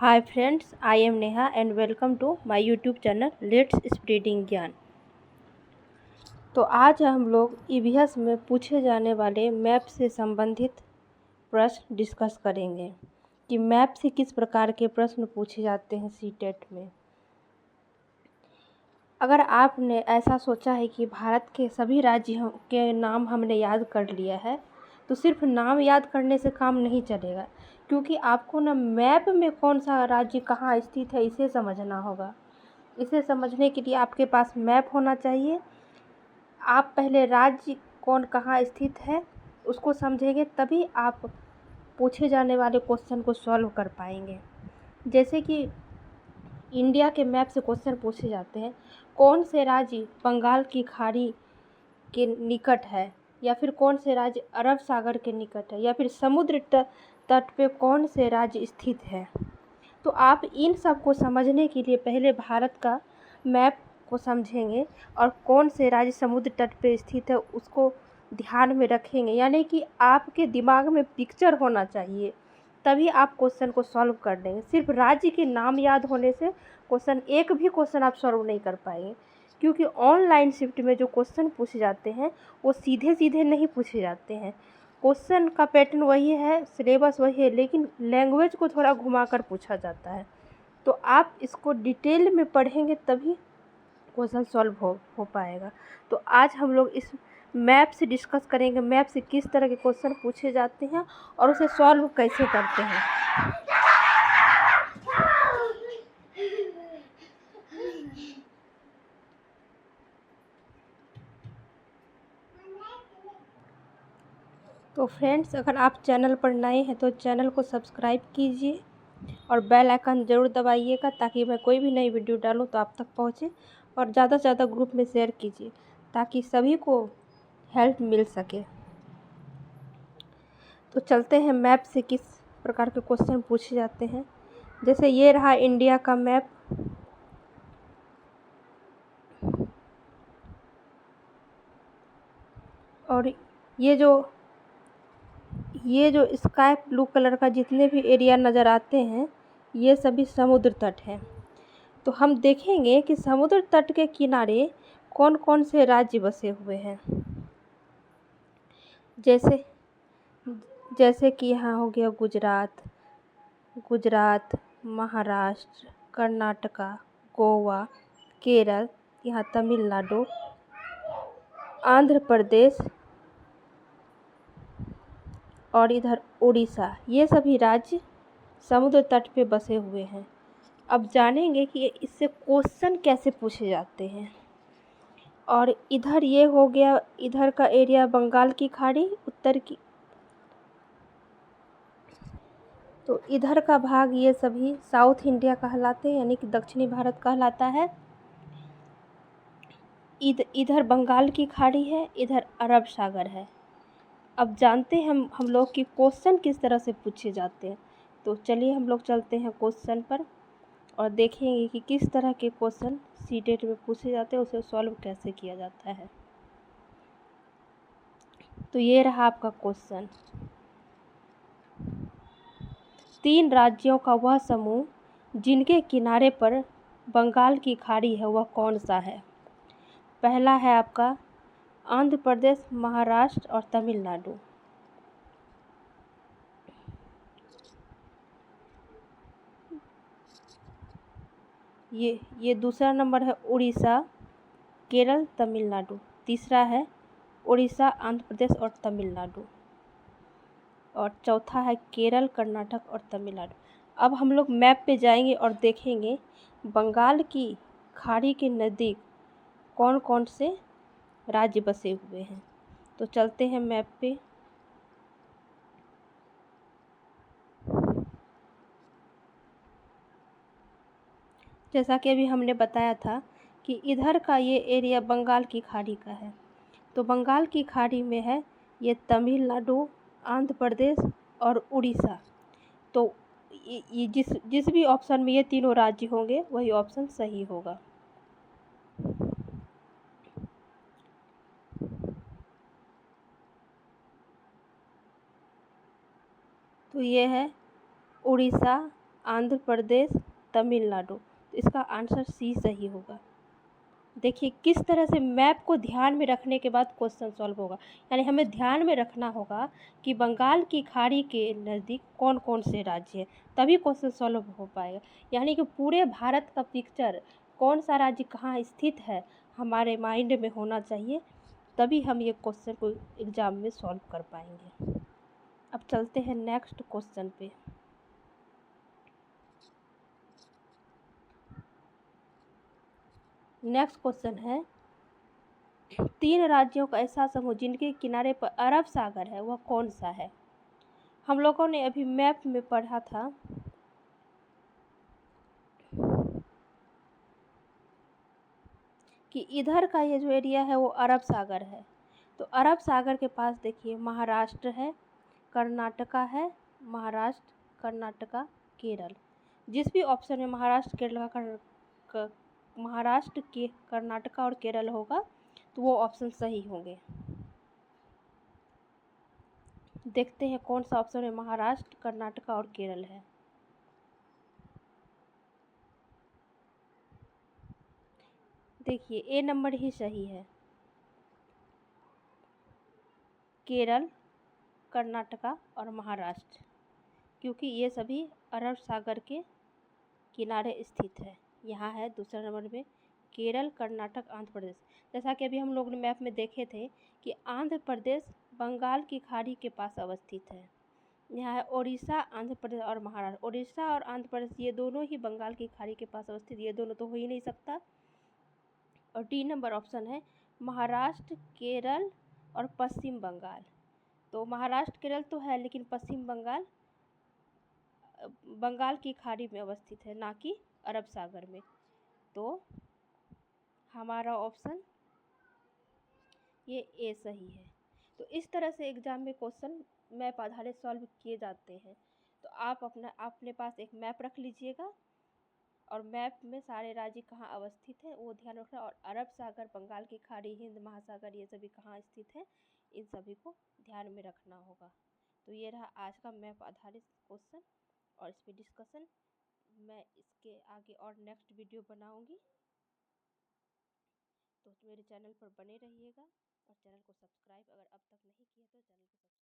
Hi friends, I am Neha and welcome to my YouTube channel Let's Spreading ज्ञान। तो आज हम लोग ईवीएस में पूछे जाने वाले मैप से संबंधित प्रश्न डिस्कस करेंगे कि मैप से किस प्रकार के प्रश्न पूछे जाते हैं सीटेट में। अगर आपने ऐसा सोचा है कि भारत के सभी राज्यों के नाम हमने याद कर लिया है, तो सिर्फ नाम याद करने से काम नहीं चलेगा, क्योंकि आपको ना मैप में कौन सा राज्य कहाँ स्थित है इसे समझना होगा। इसे समझने के लिए आपके पास मैप होना चाहिए। आप पहले राज्य कौन कहाँ स्थित है उसको समझेंगे, तभी आप पूछे जाने वाले क्वेश्चन को सॉल्व कर पाएंगे। जैसे कि इंडिया के मैप से क्वेश्चन पूछे जाते हैं, कौन से राज्य बंगाल की खाड़ी के निकट है, या फिर कौन से राज्य अरब सागर के निकट है, या फिर समुद्र तट पे कौन से राज्य स्थित है। तो आप इन सब को समझने के लिए पहले भारत का मैप को समझेंगे और कौन से राज्य समुद्र तट पे स्थित है उसको ध्यान में रखेंगे। यानी कि आपके दिमाग में पिक्चर होना चाहिए, तभी आप क्वेश्चन को सॉल्व कर देंगे। सिर्फ राज्य के नाम याद होने से एक भी क्वेश्चन आप सॉल्व नहीं कर पाएंगे, क्योंकि ऑनलाइन शिफ्ट में जो क्वेश्चन पूछे जाते हैं वो सीधे सीधे नहीं पूछे जाते हैं। क्वेश्चन का पैटर्न वही है, सिलेबस वही है, लेकिन लैंग्वेज को थोड़ा घुमाकर पूछा जाता है। तो आप इसको डिटेल में पढ़ेंगे तभी क्वेश्चन सॉल्व हो पाएगा। तो आज हम लोग इस मैप से डिस्कस करेंगे, मैप से किस तरह के क्वेश्चन पूछे जाते हैं और उसे सॉल्व कैसे करते हैं। तो फ्रेंड्स, अगर आप चैनल पर नए हैं तो चैनल को सब्सक्राइब कीजिए और बेल आइकन ज़रूर दबाइएगा, ताकि मैं कोई भी नई वीडियो डालूं तो आप तक पहुंचे। और ज़्यादा से ज़्यादा ग्रुप में शेयर कीजिए ताकि सभी को हेल्प मिल सके। तो चलते हैं मैप से किस प्रकार के क्वेश्चन पूछे जाते हैं। जैसे ये रहा इंडिया का मैप। और ये जो स्काई ब्लू कलर का जितने भी एरिया नज़र आते हैं, ये सभी समुद्र तट हैं। तो हम देखेंगे कि समुद्र तट के किनारे कौन कौन से राज्य बसे हुए हैं। जैसे कि यहाँ हो गया गुजरात, महाराष्ट्र, कर्नाटका, गोवा, केरल, यहाँ तमिलनाडु, आंध्र प्रदेश और इधर उड़ीसा, ये सभी राज्य समुद्र तट पे बसे हुए हैं। अब जानेंगे कि इससे क्वेश्चन कैसे पूछे जाते हैं। और इधर ये हो गया, इधर का एरिया बंगाल की खाड़ी उत्तर की, तो इधर का भाग ये सभी साउथ इंडिया कहलाते हैं, यानी कि दक्षिणी भारत कहलाता है। इधर बंगाल की खाड़ी है, इधर अरब सागर है। अब जानते हैं हम लोग कि क्वेश्चन किस तरह से पूछे जाते हैं। तो चलिए हम लोग चलते हैं क्वेश्चन पर और देखेंगे कि किस तरह के क्वेश्चन सीटेट में पूछे जाते हैं, उसे सॉल्व कैसे किया जाता है। तो ये रहा आपका क्वेश्चन। 3 राज्यों का वह समूह जिनके किनारे पर बंगाल की खाड़ी है वह कौन सा है। पहला है आपका आंध्र प्रदेश, महाराष्ट्र और तमिलनाडु। ये दूसरा नंबर है उड़ीसा, केरल, तमिलनाडु। तीसरा है उड़ीसा, आंध्र प्रदेश और तमिलनाडु। और चौथा है केरल, कर्नाटक और तमिलनाडु। अब हम लोग मैप पे जाएंगे और देखेंगे बंगाल की खाड़ी के नज़दीक कौन कौन से राज्य बसे हुए हैं। तो चलते हैं मैप पे। जैसा कि अभी हमने बताया था कि इधर का ये एरिया बंगाल की खाड़ी का है। तो बंगाल की खाड़ी में है ये तमिलनाडु, आंध्र प्रदेश और उड़ीसा। तो ये जिस भी ऑप्शन में ये तीनों राज्य होंगे वही ऑप्शन सही होगा। तो ये है उड़ीसा, आंध्र प्रदेश, तमिलनाडु। तो इसका आंसर सी सही होगा। देखिए किस तरह से मैप को ध्यान में रखने के बाद क्वेश्चन सॉल्व होगा। यानी हमें ध्यान में रखना होगा कि बंगाल की खाड़ी के नज़दीक कौन कौन से राज्य हैं, तभी क्वेश्चन सॉल्व हो पाएगा। यानी कि पूरे भारत का पिक्चर, कौन सा राज्य कहाँ स्थित है, हमारे माइंड में होना चाहिए, तभी हम ये क्वेश्चन को एग्ज़ाम में सॉल्व कर पाएंगे। अब चलते हैं नेक्स्ट क्वेश्चन पे। नेक्स्ट क्वेश्चन है, 3 राज्यों का ऐसा समूह जिनके किनारे पर अरब सागर है, वह कौन सा है। हम लोगों ने अभी मैप में पढ़ा था कि इधर का ये जो एरिया है वो अरब सागर है। तो अरब सागर के पास देखिए महाराष्ट्र है, कर्नाटका है, महाराष्ट्र, कर्नाटका, केरल। जिस भी ऑप्शन में महाराष्ट्र, केरल का महाराष्ट्र के कर्नाटका और केरल होगा तो वो ऑप्शन सही होंगे। देखते हैं कौन सा ऑप्शन में महाराष्ट्र, कर्नाटका और केरल है। देखिए ए नंबर ही सही है। केरल, कर्नाटका और महाराष्ट्र, क्योंकि ये सभी अरब सागर के किनारे स्थित है। यहाँ है दूसरा नंबर में केरल, कर्नाटक, आंध्र प्रदेश। जैसा कि अभी हम लोग ने मैप में देखे थे कि आंध्र प्रदेश बंगाल की खाड़ी के पास अवस्थित है। यहाँ है उड़ीसा, आंध्र प्रदेश और महाराष्ट्र। उड़ीसा और आंध्र प्रदेश ये दोनों ही बंगाल की खाड़ी के पास अवस्थित, ये दोनों तो हो ही नहीं सकता। और डी नंबर ऑप्शन है महाराष्ट्र, केरल और पश्चिम बंगाल। तो महाराष्ट्र, केरल तो है, लेकिन पश्चिम बंगाल बंगाल की खाड़ी में अवस्थित है, ना कि अरब सागर में। तो हमारा ऑप्शन ये ए सही है। तो इस तरह से एग्ज़ाम में क्वेश्चन मैप आधारित सॉल्व किए जाते हैं। तो आप अपने पास एक मैप रख लीजिएगा और मैप में सारे राज्य कहाँ अवस्थित हैं वो ध्यान रखना, और अरब सागर, बंगाल की खाड़ी, हिंद महासागर, ये सभी कहाँ स्थित है, इन सभी को ध्यान में रखना होगा। तो ये रहा आज का मैप आधारित क्वेश्चन और इस पर डिस्कशन। मैं इसके आगे और नेक्स्ट वीडियो बनाऊंगी, तो मेरे चैनल पर बने रहिएगा और चैनल को सब्सक्राइब अगर अब तक नहीं किया तो चैनल को सब्सक्राइब